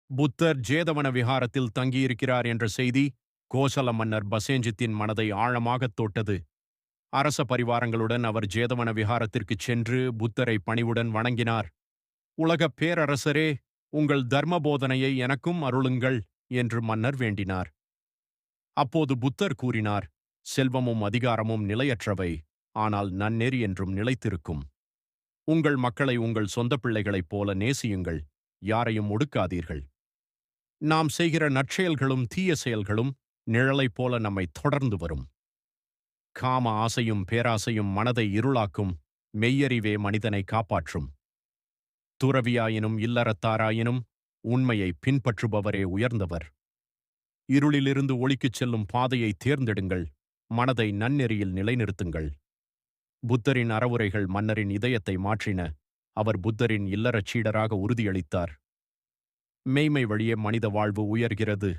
புத்தர் ஜேதவன விஹாரத்தில் தங்கியிருக்கிறார் என்ற செய்தி கோசல மன்னர் பசேஞ்சித்தின் மனதை ஆழமாகத் தொட்டது. அரச பரிவாரங்களுடன் அவர் ஜேதவன விஹாரத்திற்குச் சென்று புத்தரை பணிவுடன் வணங்கினார். உலகப் பேரரசரே, உங்கள் தர்ம போதனையை எனக்கும் அருளுங்கள் என்று மன்னர் வேண்டினார். அப்போது புத்தர் கூறினார், செல்வமும் அதிகாரமும் நிலையற்றவை, ஆனால் நன்னெறி என்றும் நிலைத்திருக்கும். உங்கள் மக்களை உங்கள் சொந்த பிள்ளைகளைப் போல நேசியுங்கள், யாரையும் ஒடுக்காதீர்கள். நாம் செய்கிற நற்செயல்களும் தீய செயல்களும் நிழலைப் போல நம்மை தொடர்ந்து வரும். காம ஆசையும் பேராசையும் மனதை இருளாக்கும், மெய்யறிவே மனிதனை காப்பாற்றும். துறவியாயினும் இல்லறத்தாராயினும் உண்மையை பின்பற்றுபவரே உயர்ந்தவர். இருளிலிருந்து ஒளிக்குச் செல்லும் பாதையை தேர்ந்தெடுங்கள், மனதை நன்னெறியில் நிலைநிறுத்துங்கள். புத்தரின் அறவுரைகள் மன்னரின் இதயத்தை மாற்றின. அவர் புத்தரின் இல்லறச் சீடராக உறுதியளித்தார். மெய்மை வழியே மனித வாழ்வு உயர்கிறது.